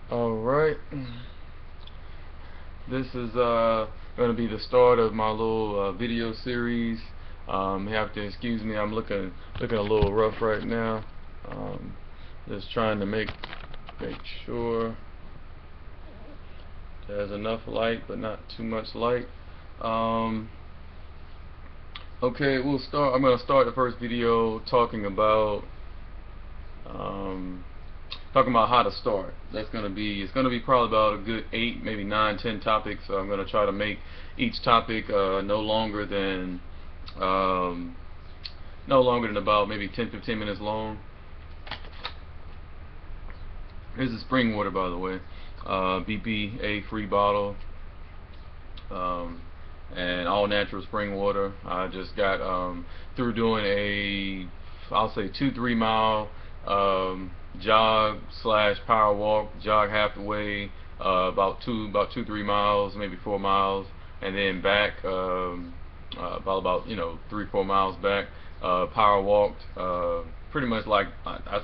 Alright, this is going to be the start of my little video series. You have to excuse me, I'm looking a little rough right now. Um, just trying to make sure there's enough light, but not too much light. Um, okay, we'll start. I'm going to start the first video um, talking about how to start. It's gonna be probably about a good 8, maybe 9, 10 topics. So I'm gonna try to make each topic no longer than um, about maybe 10, 15 minutes long. Here's the spring water, by the way. BPA free bottle. Um, and all natural spring water. I just got through doing I'll say 2-3 mile jog slash power walk. Jog halfway, about 2-3 miles, maybe 4 miles, and then back about 3-4 miles back. Power walked. Pretty much like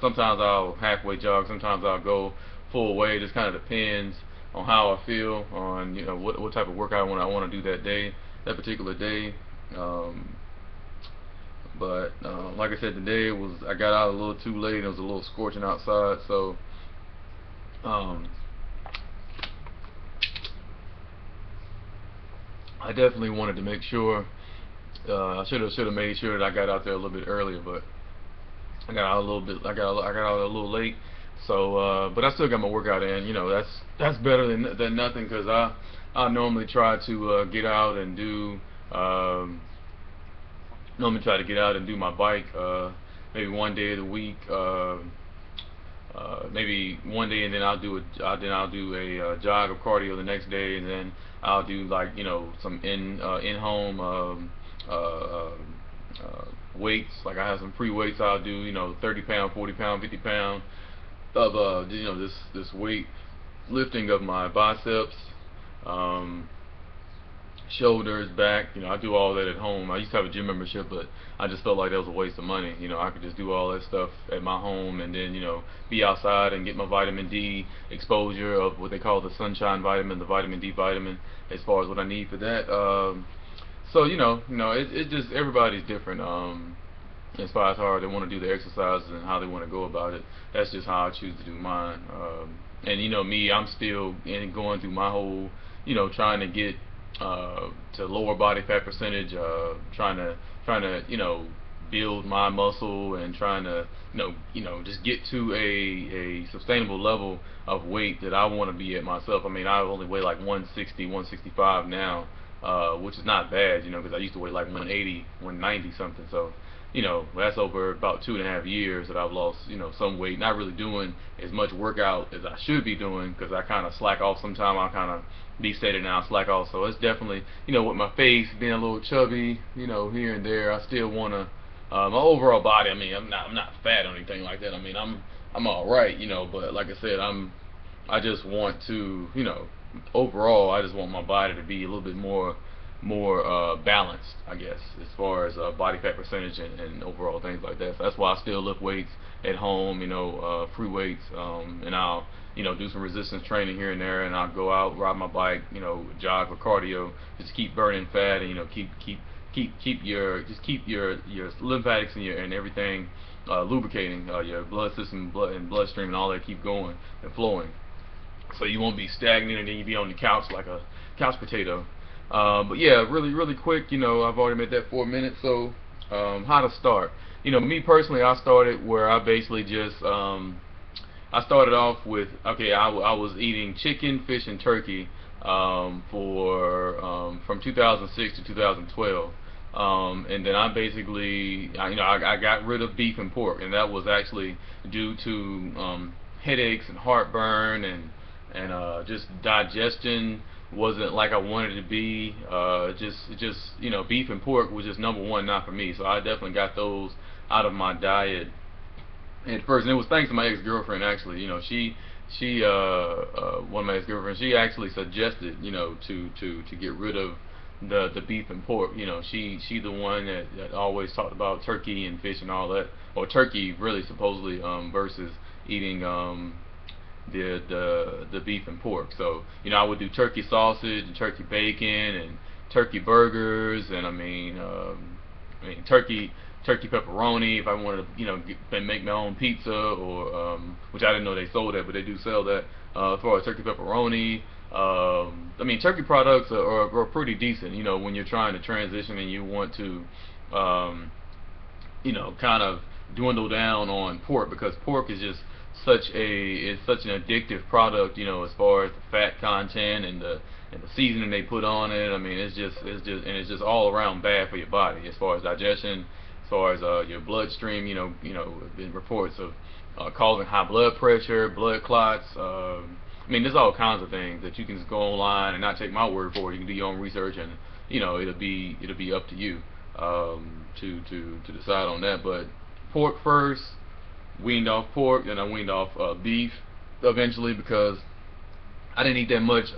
sometimes I'll halfway jog, sometimes I'll go full way. Just kind of depends on how I feel, on what type of workout I want to do that particular day. Um, but like I said, today I got out a little too late. It was a little scorching outside, so um, I definitely wanted to make sure. I should have made sure that I got out there a little bit earlier, but I got out a little bit. I got out a little late. So, but I still got my workout in. That's better than nothing, because I normally try to get out and do my bike maybe one day of the week. Maybe one day, and then I'll do a jog or cardio the next day, and then I'll do like some in home uh, uh, weights. Like I have some free weights I'll do, 30 pound, 40 pound, 50 pound of this weight lifting of my biceps, um, shoulders, back. I do all that at home. I used to have a gym membership, but I just felt like that was a waste of money. I could just do all that stuff at my home, and then be outside and get my vitamin D exposure of what they call the sunshine vitamin, the vitamin D vitamin, as far as what I need for that. So it just, everybody's different. As far as how they want to do the exercises and how they want to go about it. That's just how I choose to do mine. And me, I'm still going through my whole, trying to get to lower body fat percentage, trying to build my muscle, and trying to just get to a sustainable level of weight that I want to be at myself. I mean, I only weigh like 160, 165 now, which is not bad, because I used to weigh like 180, 190 something. So that's over about 2.5 years that I've lost, some weight. Not really doing as much workout as I should be doing, because I kind of slack off sometimes. I kind of be steady now, slack off. So it's definitely, with my face being a little chubby, here and there, I still want to, my overall body, I mean, I'm not fat or anything like that. I mean, I'm all right, but like I said, I just want to, overall, I just want my body to be a little bit more balanced, I guess, as far as body fat percentage and overall things like that. So that's why I still lift weights at home, free weights, and I'll do some resistance training here and there, and I'll go out, ride my bike, jog for cardio, just keep burning fat, and keep your lymphatics and everything lubricating, your blood system, bloodstream, and all that keep going and flowing. So you won't be stagnant, and then you be on the couch like a couch potato. But yeah, really, really quick. I've already made that 4 minutes. So, how to start? Me personally, I started where I basically just I started off with, okay, I was eating chicken, fish, and turkey from 2006 to 2012. And then I basically, I got rid of beef and pork, and that was actually due to headaches and heartburn, and just digestion wasn't like I wanted it to be. Beef and pork was just number one, not for me. So I definitely got those out of my diet at first, and it was thanks to my ex-girlfriend. Actually, one of my ex-girlfriends, she actually suggested, to get rid of the beef and pork. She the one that always talked about turkey and fish and all that, or turkey really supposedly, versus eating the beef and pork. So I would do turkey sausage and turkey bacon and turkey burgers, and turkey pepperoni if I wanted to make my own pizza, or which I didn't know they sold that, but they do sell that. As far as turkey pepperoni, turkey products are pretty decent. When you're trying to transition and you want to kind of dwindle down on pork, because pork is just such an addictive product, as far as the fat content and the seasoning they put on it. It's just all around bad for your body as far as digestion, as far as your bloodstream. Been reports of causing high blood pressure, blood clots. There's all kinds of things that you can just go online and not take my word for it. You can do your own research, and it'll be up to you to decide on that. But pork first, weaned off pork, then I weaned off beef eventually, because I didn't eat that much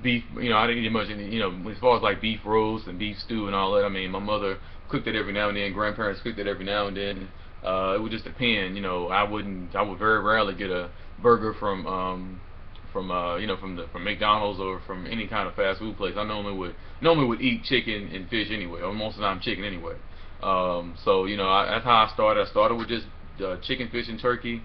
beef. I didn't eat much, as far as like beef roast and beef stew and all that. My mother cooked it every now and then. Grandparents cooked it every now and then. It would just depend. I would very rarely get a burger from McDonald's or from any kind of fast food place. I normally would eat chicken and fish anyway, or most of the time chicken anyway. That's how I started. I started with just chicken, fish, and turkey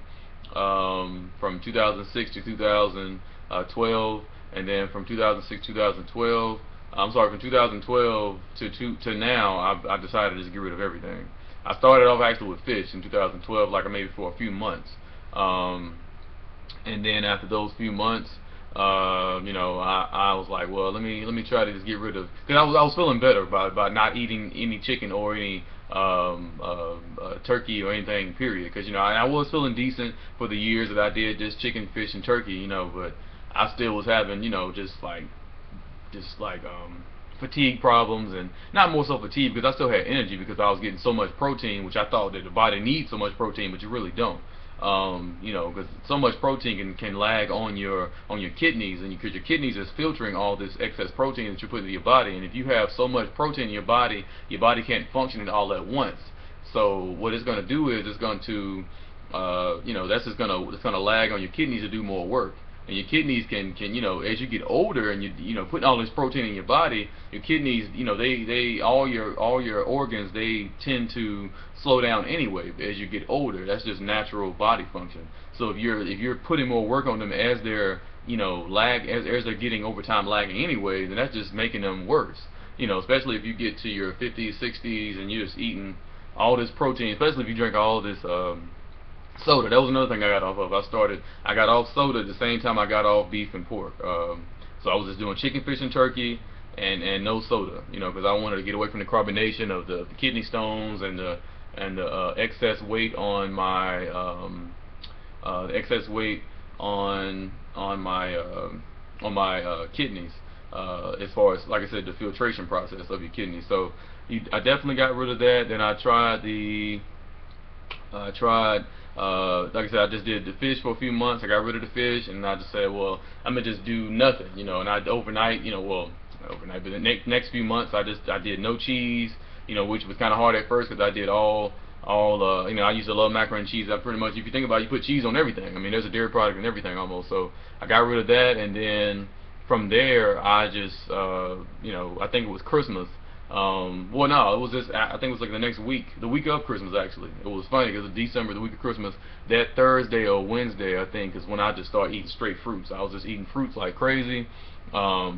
from 2006 to 2012, and then from 2006 to 2012. From 2012 to now, I decided to just get rid of everything. I started off actually with fish in 2012, like maybe for a few months. And then after those few months, I was like, well, let me try to just get rid of, because I was feeling better by not eating any chicken or any turkey or anything, period. Because I was feeling decent for the years that I did just chicken, fish, and turkey, but I still was having just like fatigue problems, and not more so fatigue, because I still had energy because I was getting so much protein, which I thought that the body needs so much protein, but you really don't. Because so much protein can lag on your kidneys, and because your kidneys is filtering all this excess protein that you put into your body, and if you have so much protein in your body can't function it all at once. So what it's going to do is it's going to it's going to lag on your kidneys to do more work. And your kidneys can as you get older and you putting all this protein in your body, your kidneys, they all your organs, they tend to slow down anyway as you get older. That's just natural body function. So if you're putting more work on them as they're as they're getting over time lagging anyway, then that's just making them worse. Especially if you get to your 50s, 60s, and you're just eating all this protein, especially if you drink all this soda. That was another thing I got off of. I got off soda at the same time I got off beef and pork. So I was just doing chicken, fish, and turkey, and no soda, because I wanted to get away from the carbonation of the kidney stones and the excess weight on my my kidneys, as far as, like I said, the filtration process of your kidneys. So I definitely got rid of that. Then I tried like I said, I just did the fish for a few months. I got rid of the fish, and I just said, well, I'm gonna just do nothing, and I overnight, but the next few months I did no cheese, which was kind of hard at first, because I did I used to love macaroni and cheese. I pretty much, if you think about it, you put cheese on everything. There's a dairy product in everything almost. So I got rid of that, and then from there I just I think it was Christmas. Well, no, it was just, I think it was like the next week, the week of Christmas actually. It was funny because December, the week of Christmas, that Thursday or Wednesday, I think, is when I just started eating straight fruits. I was just eating fruits like crazy. I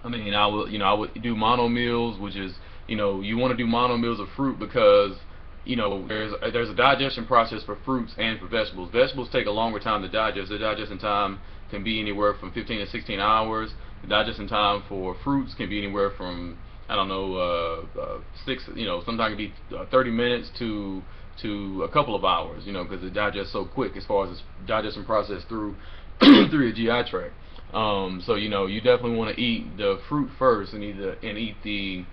would do mono meals, which is, you want to do mono meals of fruit because, there's a digestion process for fruits and for vegetables. Vegetables take a longer time to digest. The digestion time can be anywhere from 15 to 16 hours. The digestion time for fruits can be anywhere from, I don't know, sometimes it can be 30 minutes to a couple of hours, because it digests so quick as far as its digestion process through through your GI tract. So you definitely want to eat the fruit first, and eat the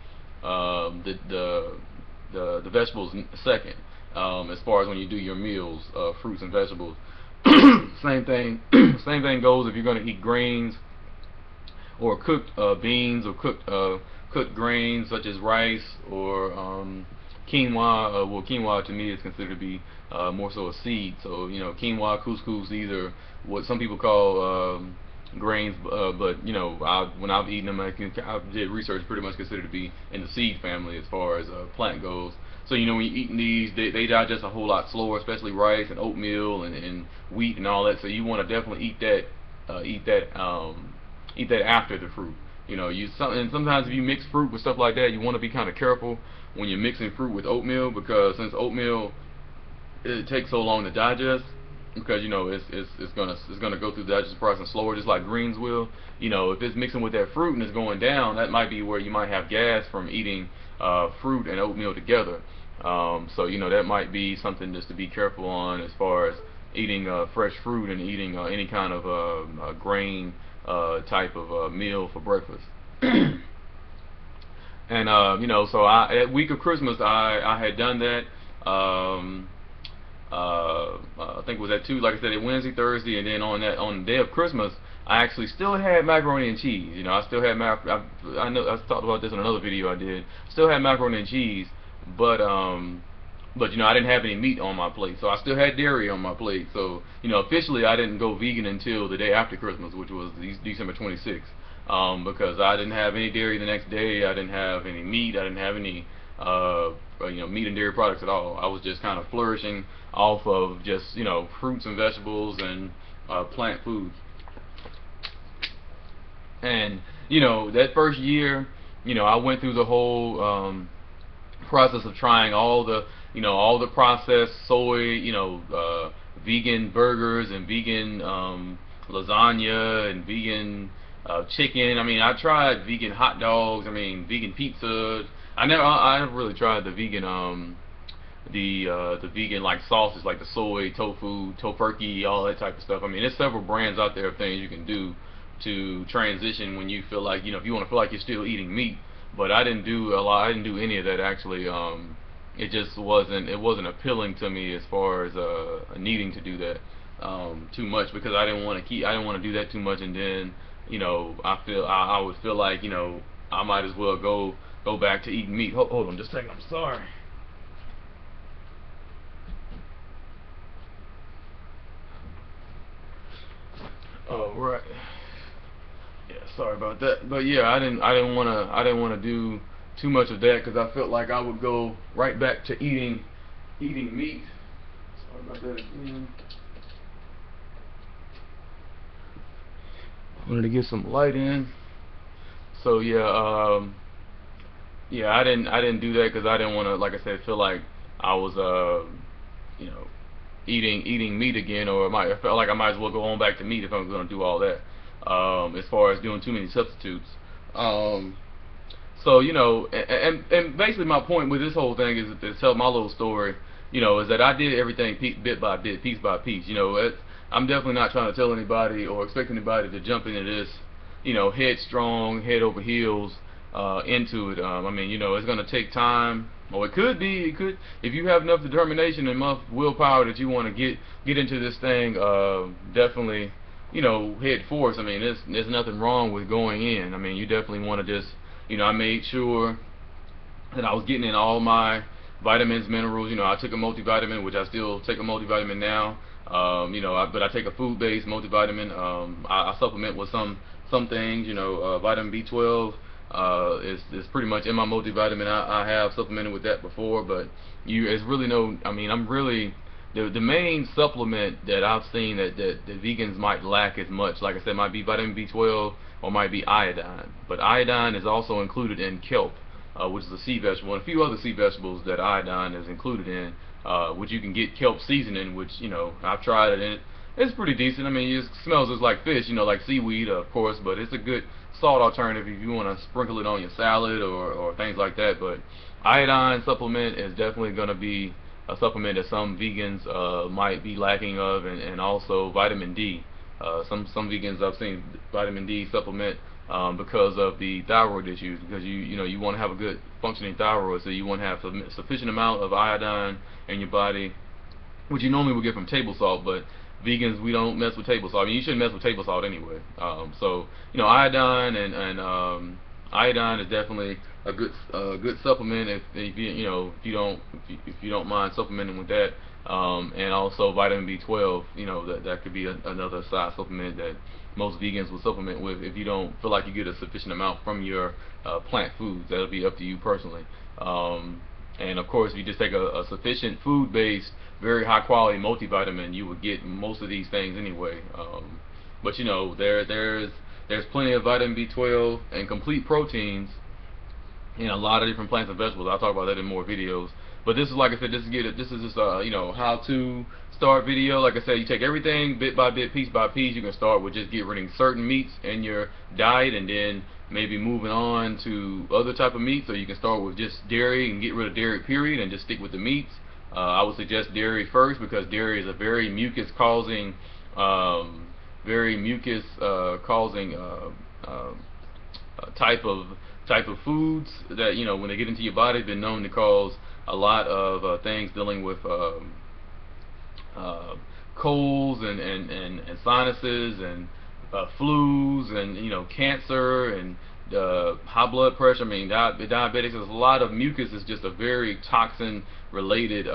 vegetables second. As far as when you do your meals, fruits and vegetables. Same thing goes if you're going to eat grains or cooked beans or cooked grains such as rice or quinoa. Well, quinoa to me is considered to be more so a seed. So you know, quinoa, couscous, these are what some people call grains, but you know, when I've eaten them, I did research, pretty much considered to be in the seed family as far as plant goes. So you know, when you're eating these, they digest a whole lot slower, especially rice and oatmeal and wheat and all that. So you want to definitely eat that after the fruit. You know, and sometimes if you mix fruit with stuff like that, you want to be kind of careful when you're mixing fruit with oatmeal, because since oatmeal, it takes so long to digest, because you know it's gonna go through the digestion process slower, just like greens will. You know, if it's mixing with that fruit and it's going down, that might be where you might have gas from eating fruit and oatmeal together. So you know, that might be something just to be careful on as far as eating fresh fruit and eating any kind of grain type of meal for breakfast. And you know, so that week of Christmas, I had done that. I think it was at two, like I said, Wednesday, Thursday, and then on the day of Christmas, I actually still had macaroni and cheese. You know, I still had I know I talked about this in another video I did. Still had macaroni and cheese, but you know, I didn't have any meat on my plate, so I still had dairy on my plate. So you know, officially I didn't go vegan until the day after Christmas, which was December 26th. Because I didn't have any dairy the next day. I didn't have any meat. I didn't have any you know, meat and dairy products at all. I was just kind of flourishing off of just, you know, fruits and vegetables and plant foods. And you know, that first year, you know, I went through the whole process of trying all the, you know, all the processed soy, you know, vegan burgers and vegan lasagna and vegan chicken. I mean, I tried vegan hot dogs. I mean, vegan pizza. I never really tried the vegan the vegan like sauces, like the soy, tofu, tofurkey, all that type of stuff. I mean, there's several brands out there of things you can do to transition when you feel like, you know, if you want to feel like you're still eating meat. But I didn't do a lot. I didn't do any of that actually. It just wasn't appealing to me as far as needing to do that too much, because I didn't want to do that too much, and then you know, I would feel like, you know, I might as well go back to eating meat. Hold on just a second, I'm sorry. Oh, right. Yeah, sorry about that. But yeah, I didn't want to do too much of that, because I felt like I would go right back to eating meat. Sorry about that again. Wanted to get some light in. So yeah, yeah, I didn't do that because I didn't want to, like I said, feel like I was you know, eating meat again, or I felt like I might as well go on back to meat if I'm going to do all that. As far as doing too many substitutes. So you know, and basically my point with this whole thing is to tell my little story. You know, is that I did everything bit by bit, piece by piece. You know, I'm definitely not trying to tell anybody or expect anybody to jump into this, you know, headstrong, head over heels into it. I mean, you know, it's going to take time, or it could, if you have enough determination and enough willpower that you want to get into this thing, definitely, you know, head forth. I mean, there's nothing wrong with going in. I mean, you definitely want to just, you know, I made sure that I was getting in all my vitamins, minerals. You know, I took a multivitamin, which I still take a multivitamin now. You know, but I take a food-based multivitamin. I supplement with some things. You know, vitamin B12 is pretty much in my multivitamin. I have supplemented with that before, but it's really no. I mean, I'm really the main supplement that I've seen that vegans might lack as much. Like I said, might be vitamin B12 or might be iodine. But iodine is also included in kelp, which is a sea vegetable, and a few other sea vegetables that iodine is included in. Which you can get kelp seasoning, which, you know, I've tried it, and it's pretty decent. I mean, it smells just like fish, you know, like seaweed, of course, but it's a good salt alternative if you want to sprinkle it on your salad or things like that. But iodine supplement is definitely going to be a supplement that some vegans might be lacking of, and also vitamin D. Some vegans I've seen vitamin D supplement because of the thyroid issues, because you know, you want to have a good functioning thyroid, so you want to have sufficient amount of iodine in your body, which you normally would get from table salt. But vegans, we don't mess with table salt. I mean, you shouldn't mess with table salt anyway. So you know, iodine and Iodine is definitely a good supplement if you don't mind supplementing with that. And also vitamin B12, that could be another side supplement that most vegans will supplement with if you don't feel like you get a sufficient amount from your plant foods. That'll be up to you personally. And of course, if you just take a sufficient food-based, very high-quality multivitamin, you would get most of these things anyway. But there's plenty of vitamin B12 and complete proteins in a lot of different plants and vegetables. I'll talk about that in more videos. But this is, like I said, this is just a how to start video. Like I said, you take everything bit by bit, piece by piece. You can start with just get rid of certain meats in your diet, and then maybe moving on to other type of meats. So you can start with just dairy and get rid of dairy period, and just stick with the meats. I would suggest dairy first because dairy is a very mucus causing type of foods that when they get into your body, been known to cause a lot of things dealing with colds and sinuses and flus and cancer and high blood pressure. I mean, diabetics. There's a lot of mucus. Is just a very toxin related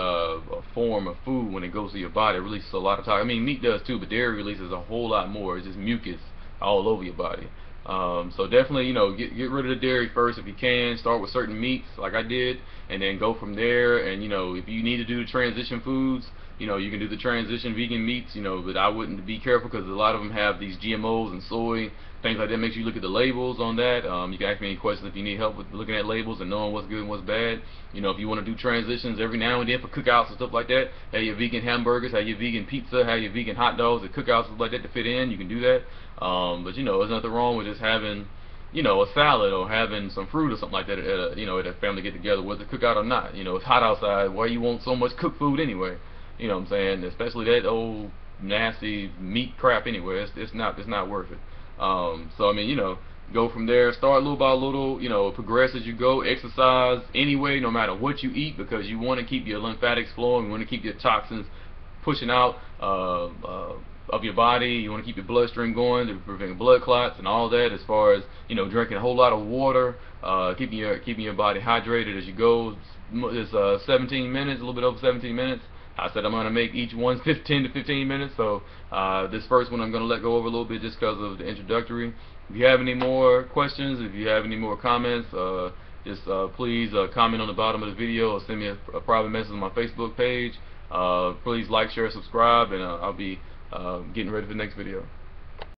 form of food. When it goes to your body, it releases a lot of toxin. I mean, meat does too, but dairy releases a whole lot more. It's just mucus all over your body. So definitely, get rid of the dairy first if you can. Start with certain meats like I did, and then go from there. And if you need to do the transition foods, you can do the transition vegan meats. But I wouldn't be careful because a lot of them have these GMOs and soy things like that. Make sure you look at the labels on that. You can ask me any questions if you need help with looking at labels and knowing what's good and what's bad. If you want to do transitions every now and then for cookouts and stuff like that, have your vegan hamburgers, have your vegan pizza, have your vegan hot dogs at cookouts and stuff like that to fit in. You can do that. But there's nothing wrong with just having a salad or having some fruit or something like that at a family get together, whether cookout or not. It's hot outside. Why you want so much cooked food anyway? You know what I'm saying? Especially that old nasty meat crap anyway. It's not worth it. So I mean, go from there. Start little by little. Progress as you go. Exercise anyway, no matter what you eat, because you want to keep your lymphatics flowing. You want to keep your toxins pushing out of your body. You want to keep your bloodstream going to prevent blood clots and all that. As far as drinking a whole lot of water, keeping your body hydrated as you go. It's 17 minutes, a little bit over 17 minutes. I said I'm going to make each one 10 to 15 minutes, so this first one I'm going to let go over a little bit just because of the introductory. If you have any more questions, if you have any more comments, just please comment on the bottom of the video or send me a private message on my Facebook page. Please like, share, subscribe, and I'll be getting ready for the next video.